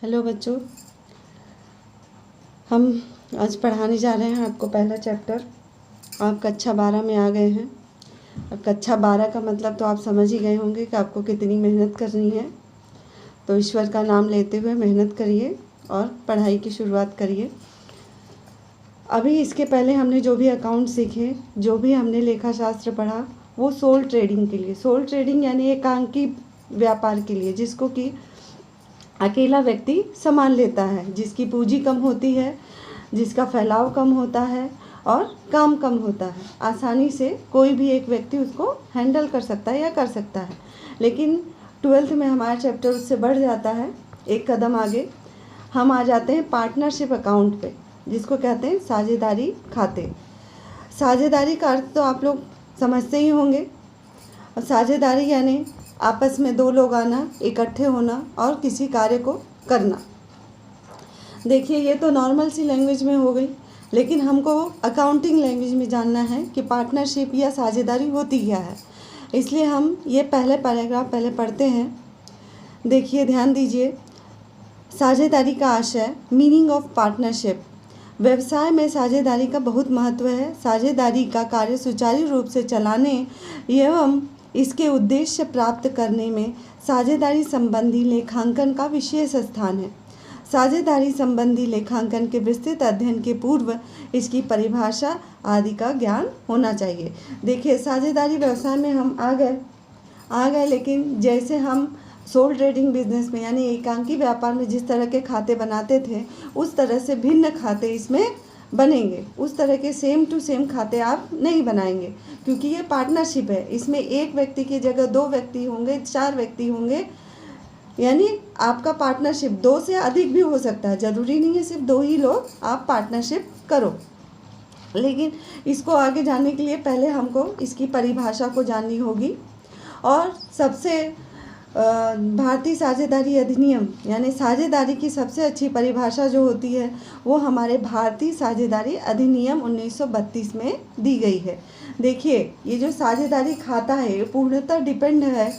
Hello बच्चों, हम आज पढ़ाने जा रहे हैं आपको पहला चैप्टर। आप कक्षा 12 में आ गए हैं। अब कक्षा 12 का मतलब तो आप समझ ही गए होंगे कि आपको कितनी मेहनत करनी है। तो ईश्वर का नाम लेते हुए मेहनत करिए और पढ़ाई की शुरुआत करिए। अभी इसके पहले हमने जो भी अकाउंट सीखे, जो भी हमने लेखा शास्त्र पढ़ा, वो सोल ट्रेडिंग के लिए, सोल ट्रेडिंग यानी एकांकी व्यापार के लिए, जिसको कि अकेला व्यक्ति संभाल लेता है, जिसकी पूंजी कम होती है, जिसका फैलाव कम होता है और काम कम होता है। आसानी से कोई भी एक व्यक्ति उसको हैंडल कर सकता है या कर सकता है। लेकिन 12th में हमारा चैप्टर उससे बढ़ जाता है, एक कदम आगे हम आ जाते हैं पार्टनरशिप अकाउंट पे, जिसको कहते हैं साझेदारी खाते। साझेदारी का अर्थ तो आप लोग समझते ही होंगे। और साझेदारी यानी आपस में दो लोग आना, इकट्ठे होना और किसी कार्य को करना। देखिए, ये तो नॉर्मल सी लैंग्वेज में हो गई, लेकिन हमको अकाउंटिंग लैंग्वेज में जानना है कि पार्टनरशिप या साझेदारी होती क्या है। इसलिए हम ये पहले पैराग्राफ पहले पढ़ते हैं। देखिए, ध्यान दीजिए। साझेदारी का आशय, मीनिंग ऑफ पार्टनरशिप। व्यवसाय में साझेदारी का बहुत महत्व है। साझेदारी का कार्य सुचारू रूप से चलाने एवं इसके उद्देश्य प्राप्त करने में साझेदारी संबंधी लेखांकन का विशेष स्थान है। साझेदारी संबंधी लेखांकन के विस्तृत अध्ययन के पूर्व इसकी परिभाषा आदि का ज्ञान होना चाहिए। देखिए, साझेदारी व्यवसाय में हम आ गए, लेकिन जैसे हम सोल ट्रेडिंग बिजनेस में यानी एकांकी व्यापार में जिस तरह के खाते बनाते थे, उस तरह से भिन्न खाते इसमें बनेंगे। उस तरह के सेम टू सेम खाते आप नहीं बनाएंगे, क्योंकि ये पार्टनरशिप है। इसमें एक व्यक्ति की जगह 2 व्यक्ति होंगे, 4 व्यक्ति होंगे, यानी आपका पार्टनरशिप 2 से अधिक भी हो सकता है। ज़रूरी नहीं है सिर्फ 2 ही लोग आप पार्टनरशिप करो। लेकिन इसको आगे जानने के लिए पहले हमको इसकी परिभाषा को जाननी होगी। और सबसे भारतीय साझेदारी अधिनियम यानी साझेदारी की सबसे अच्छी परिभाषा जो होती है, वो हमारे भारतीय साझेदारी अधिनियम 1932 में दी गई है। देखिए, ये जो साझेदारी खाता है, ये पूर्णतः डिपेंड है,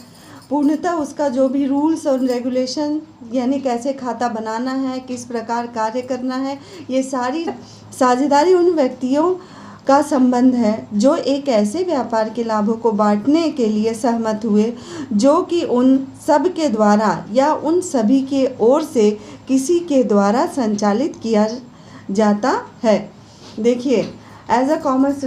पूर्णतः उसका जो भी रूल्स और रेगुलेशन, यानी कैसे खाता बनाना है, किस प्रकार कार्य करना है, ये सारी साझेदारी उन व्यक्तियों का संबंध है जो एक ऐसे व्यापार के लाभों को बांटने के लिए सहमत हुए जो कि उन सब के द्वारा या उन सभी के ओर से किसी के द्वारा संचालित किया जाता है। देखिए, एज अ कॉमर्स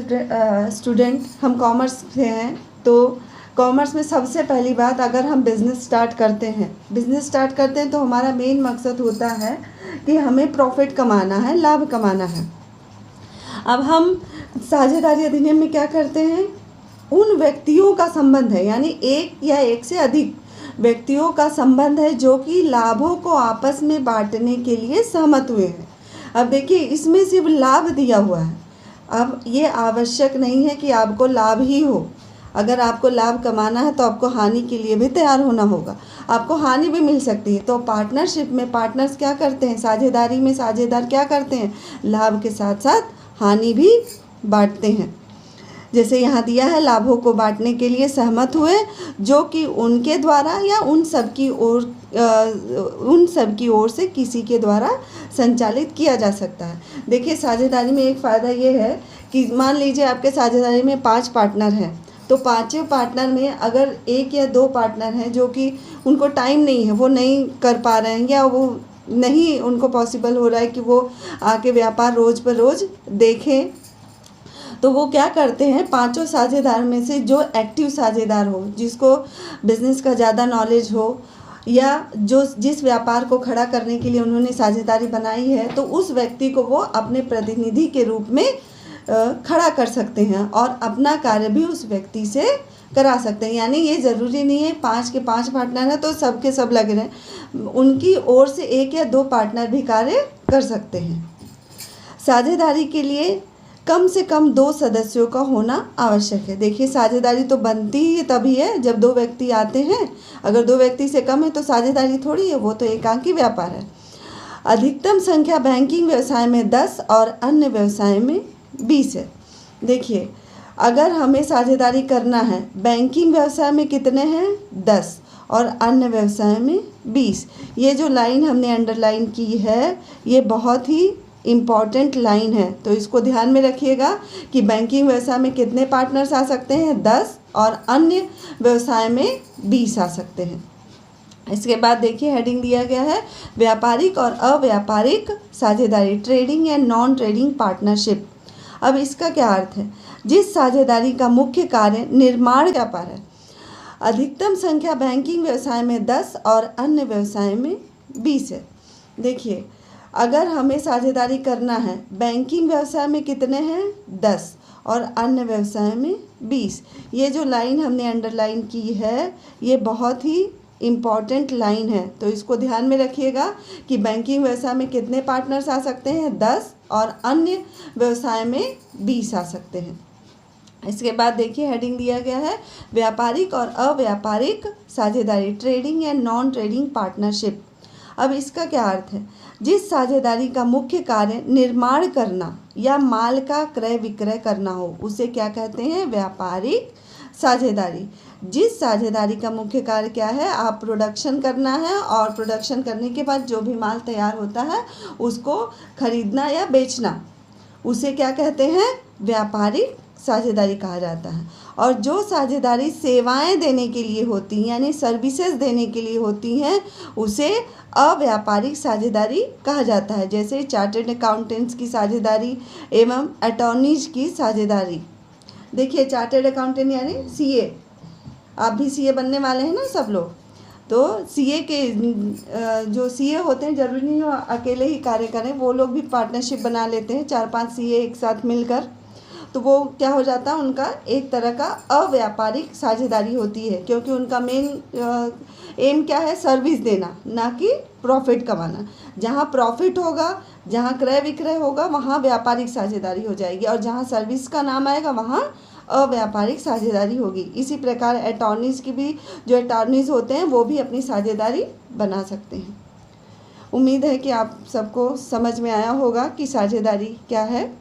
स्टूडेंट, हम कॉमर्स से हैं, तो कॉमर्स में सबसे पहली बात, अगर हम बिज़नेस स्टार्ट करते हैं तो हमारा मेन मकसद होता है कि हमें प्रॉफिट कमाना है, लाभ कमाना है। अब हम साझेदारी अधिनियम में क्या करते हैं, उन व्यक्तियों का संबंध है, यानी एक या एक से अधिक व्यक्तियों का संबंध है जो कि लाभों को आपस में बांटने के लिए सहमत हुए हैं। अब देखिए, इसमें सिर्फ लाभ दिया हुआ है। अब ये आवश्यक नहीं है कि आपको लाभ ही हो। अगर आपको लाभ कमाना है तो आपको हानि के लिए भी तैयार होना होगा। आपको हानि भी मिल सकती है। तो पार्टनरशिप में पार्टनर्स क्या करते हैं, साझेदारी में साझेदार क्या करते हैं, लाभ के साथ साथ हानि भी बांटते हैं। जैसे यहाँ दिया है, लाभों को बांटने के लिए सहमत हुए जो कि उनके द्वारा या उन सब की ओर से किसी के द्वारा संचालित किया जा सकता है। देखिए, साझेदारी में एक फ़ायदा ये है कि मान लीजिए आपके साझेदारी में 5 पार्टनर हैं, तो 5 पार्टनर में अगर 1 या 2 पार्टनर हैं जो कि उनको टाइम नहीं है, वो नहीं कर पा रहे हैं, या वो नहीं उनको पॉसिबल हो रहा है कि वो आके व्यापार रोज़ पर रोज़ देखें, तो वो क्या करते हैं, 5 साझेदार में से जो एक्टिव साझेदार हो, जिसको बिज़नेस का ज़्यादा नॉलेज हो, या जो जिस व्यापार को खड़ा करने के लिए उन्होंने साझेदारी बनाई है, तो उस व्यक्ति को वो अपने प्रतिनिधि के रूप में खड़ा कर सकते हैं और अपना कार्य भी उस व्यक्ति से करा सकते हैं। यानी ये ज़रूरी नहीं है 5 के 5 पार्टनर हैं तो सब के सब लग रहे हैं, उनकी ओर से 1 या 2 पार्टनर भी कार्य कर सकते हैं। साझेदारी के लिए कम से कम 2 सदस्यों का होना आवश्यक है। देखिए, साझेदारी तो बनती ही तभी है जब 2 व्यक्ति आते हैं। अगर 2 व्यक्ति से कम है तो साझेदारी थोड़ी है, वो तो एकांकी व्यापार है। अधिकतम संख्या बैंकिंग व्यवसाय में 10 और अन्य व्यवसाय में 20 है। देखिए, अगर हमें साझेदारी करना है, बैंकिंग व्यवसाय में कितने हैं, 10, और अन्य व्यवसाय में 20। ये जो लाइन हमने अंडरलाइन की है ये बहुत ही इम्पॉर्टेंट लाइन है, तो इसको ध्यान में रखिएगा कि बैंकिंग व्यवसाय में कितने पार्टनर्स आ सकते हैं, 10, और अन्य व्यवसाय में 20 आ सकते हैं। इसके बाद देखिए हेडिंग दिया गया है व्यापारिक और अव्यापारिक साझेदारी, trading and non trading partnership. अब इसका क्या अर्थ है, जिस साझेदारी का मुख्य कार्य निर्माण व्यापार है। अधिकतम संख्या बैंकिंग व्यवसाय में 10 और अन्य व्यवसाय में 20 है। देखिए अगर हमें साझेदारी करना है, बैंकिंग व्यवसाय में कितने हैं, 10, और अन्य व्यवसाय में 20। ये जो लाइन हमने अंडरलाइन की है ये बहुत ही इम्पॉर्टेंट लाइन है, तो इसको ध्यान में रखिएगा कि बैंकिंग व्यवसाय में कितने पार्टनर्स आ सकते हैं, 10, और अन्य व्यवसाय में 20 आ सकते हैं। इसके बाद देखिए हेडिंग दिया गया है व्यापारिक और अव्यापारिक साझेदारी, trading and non trading partnership. अब इसका क्या अर्थ है, जिस साझेदारी का मुख्य कार्य निर्माण करना या माल का क्रय विक्रय करना हो उसे क्या कहते हैं, व्यापारिक साझेदारी। जिस साझेदारी का मुख्य कार्य क्या है, आप प्रोडक्शन करना है और प्रोडक्शन करने के बाद जो भी माल तैयार होता है उसको खरीदना या बेचना, उसे क्या कहते हैं, व्यापारिक साझेदारी कहा जाता है। और जो साझेदारी सेवाएं देने के लिए होती हैं यानी सर्विसेज देने के लिए होती हैं उसे अव्यापारिक साझेदारी कहा जाता है, जैसे चार्टर्ड अकाउंटेंट्स की साझेदारी एवं अटॉर्नीज की साझेदारी। देखिए चार्टर्ड अकाउंटेंट यानी सीए, आप भी सीए बनने वाले हैं ना सब लोग, तो सीए के जो सीए होते हैं जरूरी नहीं हो अकेले ही कार्य करें, वो लोग भी पार्टनरशिप बना लेते हैं, 4-5 सीए एक साथ मिलकर, तो वो क्या हो जाता है, उनका एक तरह का अव्यापारिक साझेदारी होती है, क्योंकि उनका मेन एम क्या है, सर्विस देना, ना कि प्रॉफिट कमाना। जहाँ प्रॉफिट होगा, जहाँ क्रय विक्रय होगा वहाँ व्यापारिक साझेदारी हो जाएगी, और जहाँ सर्विस का नाम आएगा वहाँ अव्यापारिक साझेदारी होगी। इसी प्रकार अटॉर्नीज़ की भी, जो अटॉर्नीज़ होते हैं वो भी अपनी साझेदारी बना सकते हैं। उम्मीद है कि आप सबको समझ में आया होगा कि साझेदारी क्या है।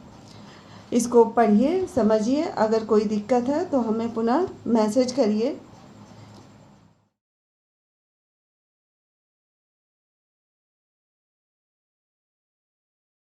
इसको पढ़िए, समझिए, अगर कोई दिक्कत है तो हमें पुनः मैसेज करिए।